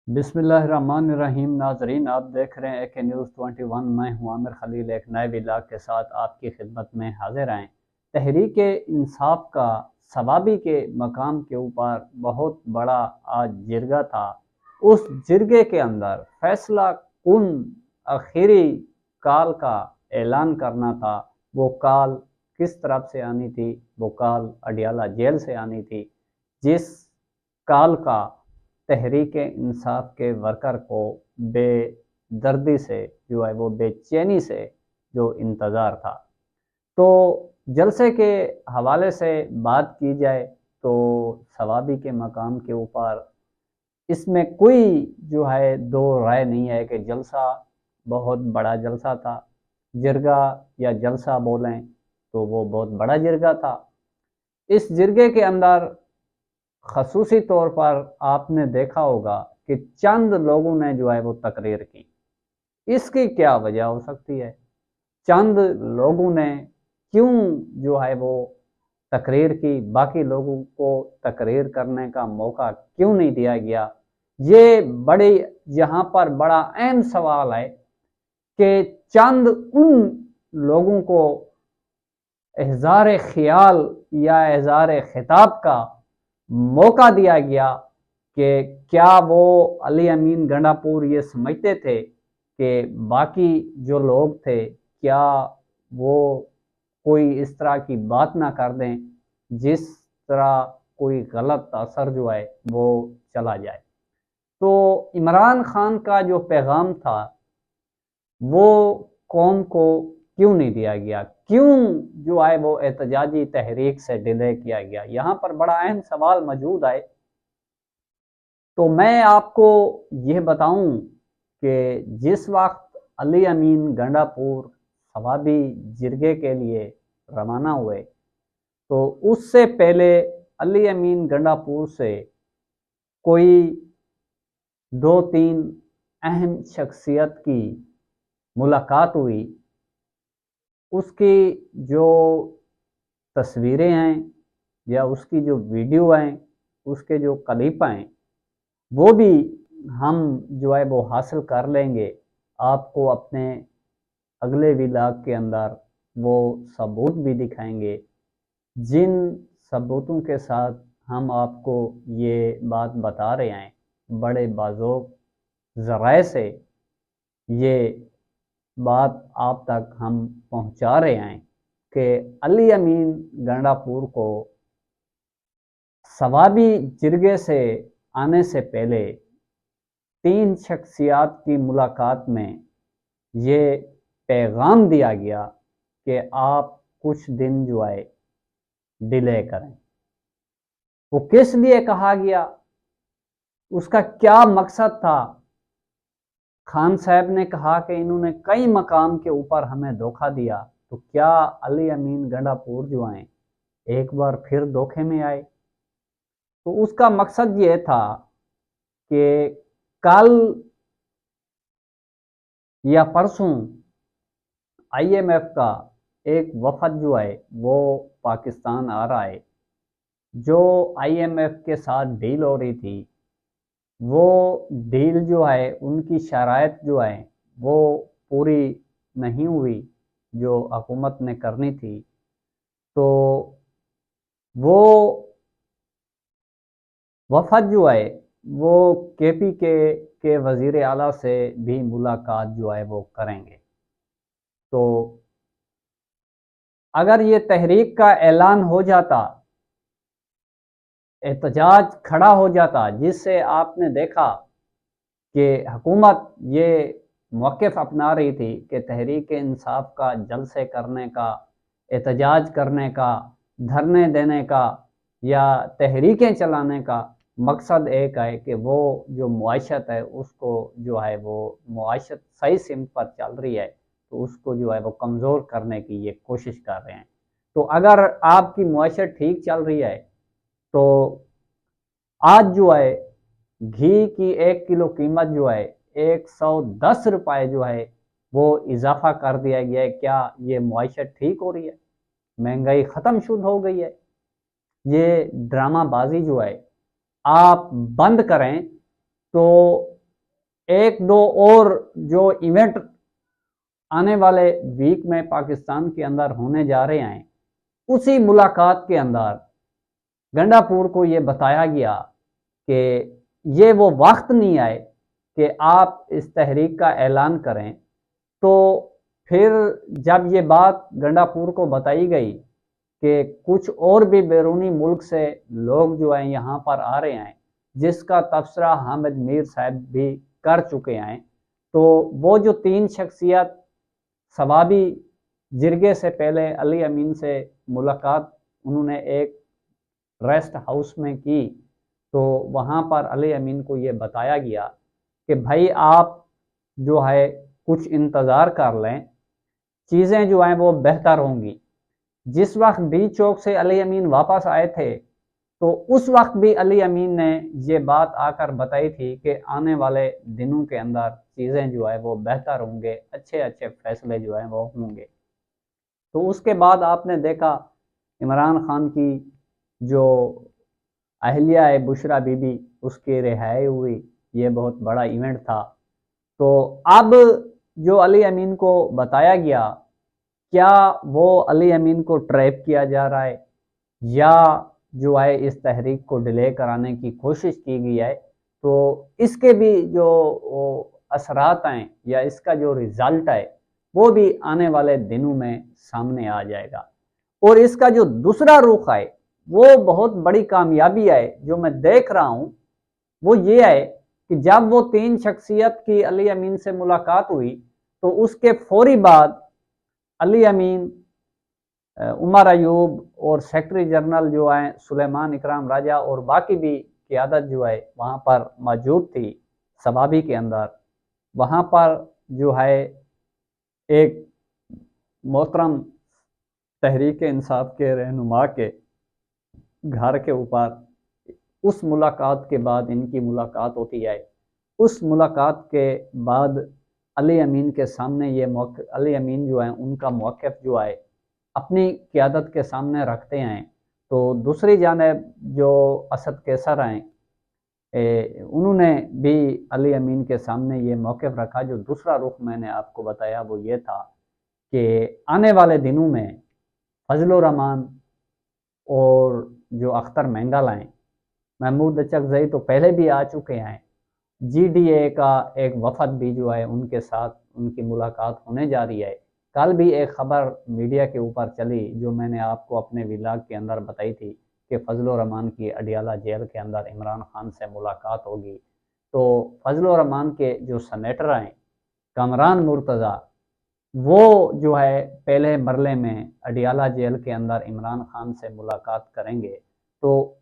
बिस्मिल्लाहिर्रहमानिर्रहीम। नाजरीन, आप देख रहे हैं AK न्यूज़ 21। मैं हूं आमिर खलील, एक नए व्लॉग के साथ आपकी खिदमत में हाजिर आए। तहरीक इंसाफ का सवाबी के मकाम के ऊपर बहुत बड़ा आज जिरगा था। उस जिरगे के अंदर फैसला कुन आखिरी काल का ऐलान करना था। वो काल किस तरफ से आनी थी? वो काल अडियाला जेल से आनी थी, जिस काल का तहरीक इंसाफ के वर्कर को बेदर्दी से जो है वो बेचैनी से जो इंतज़ार था। तो जलसे के हवाले से बात की जाए तो सवाबी के मकाम के ऊपर इसमें कोई जो है दो राय नहीं है कि जलसा बहुत बड़ा जलसा था। जिरगा या जलसा बोलें तो वो बहुत बड़ा जिरगा था। इस जिरगे के अंदर खसूसी तौर पर आपने देखा होगा कि चंद लोगों ने जो है वो तकरीर की। इसकी क्या वजह हो सकती है? चंद लोगों ने क्यों जो है वो तकरीर की? बाकी लोगों को तकरीर करने का मौका क्यों नहीं दिया गया? ये बड़े यहाँ पर बड़ा अहम सवाल है कि चंद उन लोगों को इज़हार ख्याल या इज़हार खिताब का मौका दिया गया कि क्या वो अली अमीन गंडापुर ये समझते थे कि बाकी जो लोग थे क्या वो कोई इस तरह की बात ना कर दें जिस तरह कोई गलत असर जो है वो चला जाए। तो इमरान खान का जो पैगाम था वो कौम को क्यों नहीं दिया गया? क्यों जो है वो एहतजाजी तहरीक से डिले किया गया? यहाँ पर बड़ा अहम सवाल मौजूद है। तो मैं आपको यह बताऊं कि जिस वक्त अली अमीन गंडापुर सवाबी जिरगे के लिए रवाना हुए तो उससे पहले अली अमीन गंडापुर से कोई दो तीन अहम शख्सियत की मुलाकात हुई। उसकी जो तस्वीरें हैं या उसकी जो वीडियो हैं, उसके जो क्लिप हैं, वो भी हम जो है वो हासिल कर लेंगे। आपको अपने अगले व्लॉग के अंदर वो सबूत भी दिखाएंगे, जिन सबूतों के साथ हम आपको ये बात बता रहे हैं। बड़े बाज़ोक ज़राए से ये बात आप तक हम पहुंचा रहे हैं कि अली अमीन गंडापुर को सवाबी जिरगे से आने से पहले तीन शख्सियात की मुलाकात में ये पैगाम दिया गया कि आप कुछ दिन जो है डिले करें। वो किस लिए कहा गया? उसका क्या मकसद था? खान साहब ने कहा कि इन्होंने कई मकाम के ऊपर हमें धोखा दिया, तो क्या अली अमीन गंडापुर जो आए एक बार फिर धोखे में आए? तो उसका मकसद ये था कि कल या परसों IMF का एक वफद जो है वो पाकिस्तान आ रहा है। जो IMF के साथ डील हो रही थी वो डील जो है उनकी शराइत जो है वो पूरी नहीं हुई जो हुकूमत ने करनी थी। तो वो वफद जो है वो KPK के वज़ीर आला से भी मुलाकात जो है वो करेंगे। तो अगर ये तहरीक का ऐलान हो जाता, एहतजाज खड़ा हो जाता, जिससे आपने देखा कि हुकूमत ये मौक़िफ़ अपना रही थी कि तहरीक इंसाफ का जलसे करने का, एहतजाज करने का, धरने देने का या तहरीकें चलाने का मकसद एक है कि वो जो मुआशत है उसको जो है वो मुआशत सही सिमत पर चल रही है तो उसको जो है वो कमज़ोर करने की ये कोशिश कर रहे हैं। तो अगर आपकी मुआशत ठीक चल रही है तो आज जो है घी की 1 किलो कीमत जो है 110 रुपये जो है वो इजाफा कर दिया गया है। क्या ये मुआशत ठीक हो रही है? महंगाई ख़त्म शुद्ध हो गई है? ये ड्रामा बाजी जो है आप बंद करें तो ایک دو اور جو ایونٹ آنے والے ویک میں پاکستان کے اندر ہونے جا رہے ہیں، اسی ملاقات کے اندر گنڈا پور کو یہ بتایا گیا کہ یہ وہ وقت نہیں آئے کہ آپ اس تحریک کا اعلان کریں۔ تو پھر جب یہ بات گنڈا پور کو بتائی گئی کہ کچھ اور بھی بیرونی ملک سے لوگ جو ہیں یہاں پر آ رہے ہیں، جس کا تبصرہ حامد میر صاحب بھی کر چکے ہیں، تو وہ جو 3 شخصیت ثوابی جرگے سے پہلے علی امین سے ملاقات انہوں نے ایک ریسٹ ہاؤس میں کی، تو وہاں پر علی امین کو یہ بتایا گیا کہ بھائی آپ جو ہے کچھ انتظار کر لیں، چیزیں جو ہیں وہ بہتر ہوں گی۔ جس وقت بی چوک سے علی امین واپس آئے تھے، تو اس وقت بھی علی امین نے یہ بات آ کر بتائی تھی کہ آنے والے دنوں کے اندر چیزیں جو ہے وہ بہتر ہوں گے، اچھے اچھے فیصلے جو ہیں وہ ہوں گے۔ تو اس کے بعد آپ نے دیکھا عمران خان کی جو اہلیہ ہے بشرا بی بی، اس کی رہائی ہوئی، یہ بہت بڑا ایونٹ تھا۔ تو اب جو علی امین کو بتایا گیا، کیا وہ علی امین کو ٹریپ کیا جا رہا ہے یا جو ہے اس تحریک کو ڈیلے کرانے کی کوشش کی گئی ہے؟ تو اس کے بھی جو اثرات ہیں یا اس کا جو رزلٹ ہے وہ بھی آنے والے دنوں میں سامنے آ جائے گا۔ اور اس کا جو دوسرا رخ ہے وہ بہت بڑی کامیابی ہے جو میں دیکھ رہا ہوں، وہ یہ ہے کہ جب وہ 3 شخصیت کی علی امین سے ملاقات ہوئی، تو اس کے فوری بعد علی امین، عمر ایوب اور سیکرٹری جنرل جو ہیں سلیمان اکرام راجہ اور باقی بھی قیادت جو ہے وہاں پر موجود تھی ثوابی کے اندر، وہاں پر جو ہے ایک محترم تحریک انصاف کے رہنما کے گھر کے اوپر اس ملاقات کے بعد ان کی ملاقات ہوتی ہے۔ اس ملاقات کے بعد علی امین کے سامنے یہ علی امین جو ہیں ان کا موقف جو ہے اپنی قیادت کے سامنے رکھتے ہیں۔ تو دوسری جانب جو اسد کیسر ہیں، انہوں نے بھی علی امین کے سامنے یہ موقف رکھا۔ جو دوسرا رخ میں نے آپ کو بتایا وہ یہ تھا کہ آنے والے دنوں میں فضل الرحمان اور جو اختر مینگل ہیں، محمود اچکزئی تو پہلے بھی آ چکے ہیں، جی ڈی اے کا ایک وفد بھی جو ہے ان کے ساتھ ان کی ملاقات ہونے جا رہی ہے۔ کل بھی ایک خبر میڈیا کے اوپر چلی جو میں نے آپ کو اپنے ولاگ کے اندر بتائی تھی کہ فضل الرحمان کی اڈیالہ جیل کے اندر عمران خان سے ملاقات ہوگی۔ تو فضل الرحمان کے جو سینیٹر ہیں کامران مرتضیٰ، وہ جو ہے پہلے مرلے میں اڈیالہ جیل کے اندر عمران خان سے ملاقات کریں گے۔ تو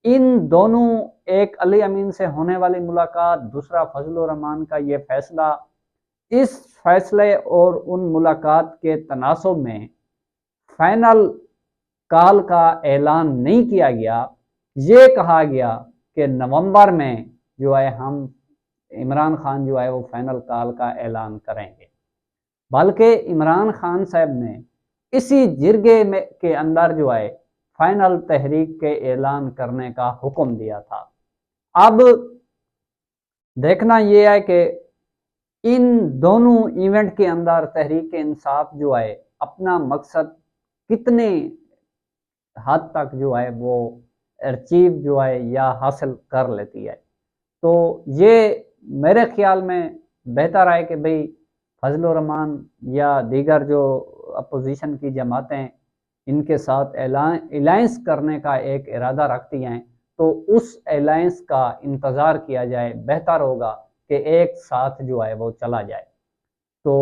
ان دونوں، ایک علی امین سے ہونے والی ملاقات، دوسرا فضل الرحمان کا یہ فیصلہ، اس فیصلے اور ان ملاقات کے تناسب میں فائنل کال کا اعلان نہیں کیا گیا۔ یہ کہا گیا کہ نومبر میں جو ہے ہم عمران خان جو ہے وہ فائنل کال کا اعلان کریں گے، بلکہ عمران خان صاحب نے اسی جرگے میں کے اندر جو ہے فائنل تحریک کے اعلان کرنے کا حکم دیا تھا۔ اب دیکھنا یہ ہے کہ ان دونوں ایونٹ کے اندر تحریک انصاف جو ہے اپنا مقصد کتنے حد تک جو ہے وہ ارچیو جو ہے یا حاصل کر لیتی ہے۔ تو یہ میرے خیال میں بہتر ہے کہ بھئی فضل الرحمان یا دیگر جو اپوزیشن کی جماعتیں ان کے ساتھ الائنس کرنے کا ایک ارادہ رکھتی ہیں، تو اس الائنس کا انتظار کیا جائے، بہتر ہوگا کہ ایک ساتھ جو ہے وہ چلا جائے۔ تو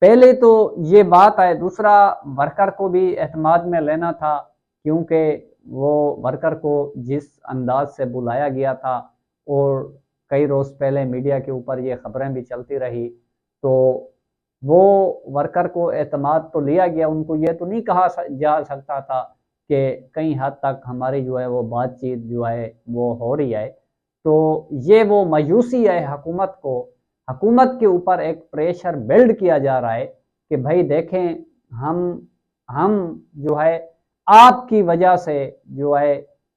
پہلے تو یہ بات ہے، دوسرا ورکر کو بھی اعتماد میں لینا تھا، کیونکہ وہ ورکر کو جس انداز سے بلایا گیا تھا اور کئی روز پہلے میڈیا کے اوپر یہ خبریں بھی چلتی رہی، تو وہ ورکر کو اعتماد تو لیا گیا، ان کو یہ تو نہیں کہا جا سکتا تھا کہ کئی حد تک ہماری جو ہے وہ بات چیت جو ہے وہ ہو رہی ہے۔ تو یہ وہ مایوسی ہے حکومت کے اوپر ایک پریشر بلڈ کیا جا رہا ہے کہ بھائی دیکھیں ہم جو ہے آپ کی وجہ سے جو ہے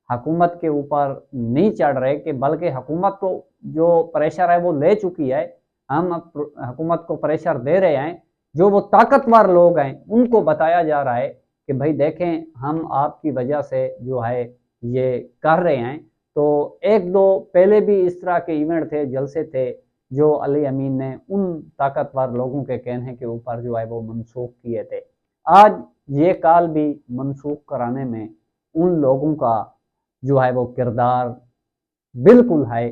हुकूमत के ऊपर नहीं चढ़ रहे, कि बल्कि हुकूमत को जो प्रेशर है वो ले चुकी है, हम हुकूमत को प्रेशर दे रहे हैं। जो वो ताकतवर लोग हैं उनको बताया जा रहा है कि भाई देखें, हम आपकी वजह से जो है ये कर रहे हैं। तो एक दो पहले भी इस तरह के इवेंट थे, जलसे थे, जो अली अमीन ने उन ताकतवर लोगों के कहने के ऊपर जो है वो मनसूख किए थे। आज ये कॉल भी मनसूख कराने में उन लोगों का जो है वो किरदार बिल्कुल है।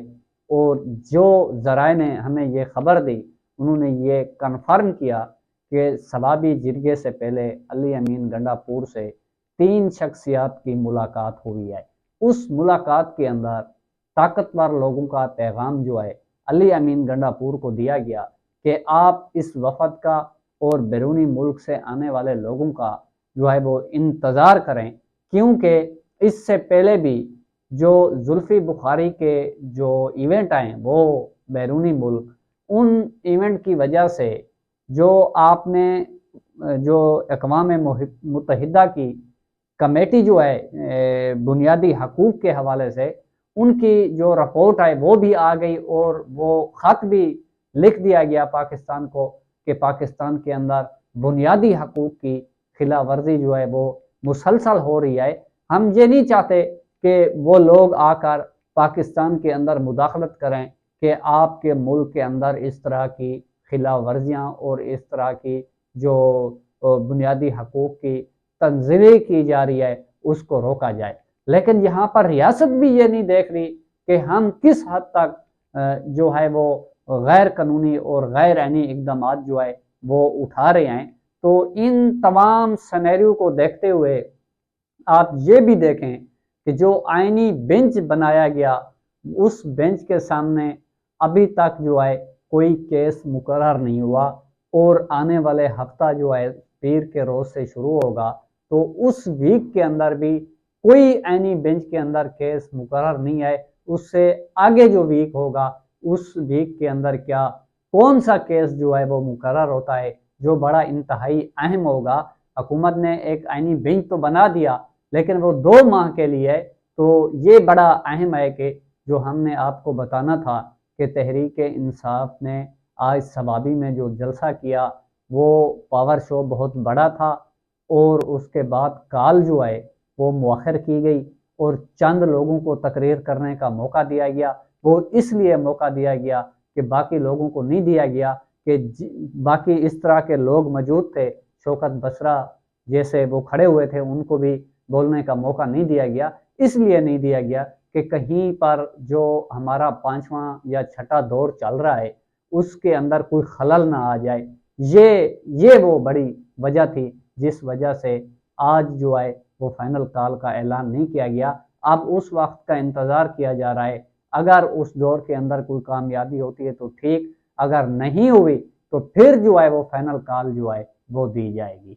और जो ज़राए ने हमें ये खबर दी, उन्होंने ये कन्फर्म किया कि शबाबी जिरगे से पहले अली अमीन गंडापुर से 3 शख्सियात की मुलाकात हुई है। उस मुलाकात के अंदर ताकतवर लोगों का पैगाम जो है अली अमीन गंडापुर को दिया गया कि आप इस वफद का और बैरूनी मुल्क से आने वाले लोगों का जो है वो इंतज़ार करें, क्योंकि इससे पहले भी जो जुल्फी बुखारी के जो इवेंट आए वो बैरूनी मुल्क, उन इवेंट की वजह से जो आपने जो अक़वाम मुत्तहिदा की कमेटी जो है बुनियादी हकूक़ के हवाले से, उनकी जो रिपोर्ट है वो भी आ गई और वो ख़त भी लिख दिया गया पाकिस्तान को कि पाकिस्तान के अंदर बुनियादी हकूक़ की खिलाफ वर्जी जो है वो मुसलसल हो रही है। हम ये नहीं चाहते कि वो लोग आकर पाकिस्तान के अंदर मुदाखलत करें कि आपके मुल्क के अंदर इस तरह की खिलाफ वर्जियाँ और इस तरह की जो बुनियादी हकूक़ की तंज़ीमें की जा रही है उसको रोका जाए। लेकिन यहाँ पर रियासत भी ये नहीं देख रही कि हम किस हद तक जो है वो गैर कानूनी और गैर आईनी इक़दामात जो है वो उठा रहे हैं। तो इन तमाम सिनेरियो को देखते हुए आप ये भी देखें कि जो आईनी बेंच बनाया गया, उस बेंच के सामने अभी तक जो है कोई केस मुकर्रर नहीं हुआ और आने वाले हफ्ता जो है पीर के रोज़ से शुरू होगा, तो उस वीक के अंदर भी कोई आईनी बेंच के अंदर केस मुकर्रर नहीं है। उससे आगे जो वीक होगा, उस वीक के अंदर क्या कौन सा केस जो है वो मुकर्रर होता है, जो बड़ा इंतहाई अहम होगा। हुकूमत ने एक आईनी बेंच तो बना दिया, लेकिन वो 2 माह के लिए है। तो ये बड़ा अहम है कि जो हमने आपको बताना था कि तहरीक इंसाफ ने आज शबाबी में जो जलसा किया वो पावर शो बहुत बड़ा था, और उसके बाद कॉल जो है वो मुअख्खर की गई और चंद लोगों को तकरीर करने का मौका दिया गया। वो इसलिए मौका दिया गया कि बाकी लोगों को नहीं दिया गया, कि बाकी इस तरह के लोग मौजूद थे, शौकत बसरा जैसे वो खड़े हुए थे, उनको भी बोलने का मौका नहीं दिया गया। इसलिए नहीं दिया गया कि कहीं पर जो हमारा 5वां या 6ठा दौर चल रहा है उसके अंदर कोई खलल ना आ जाए। ये वो बड़ी वजह थी जिस वजह से आज जो है वो फाइनल कॉल का ऐलान नहीं किया गया। अब उस वक्त का इंतज़ार किया जा रहा है। अगर उस दौर के अंदर कोई कामयाबी होती है तो ठीक, अगर नहीं हुई तो फिर जो है वो फाइनल कॉल जो है वो दी जाएगी।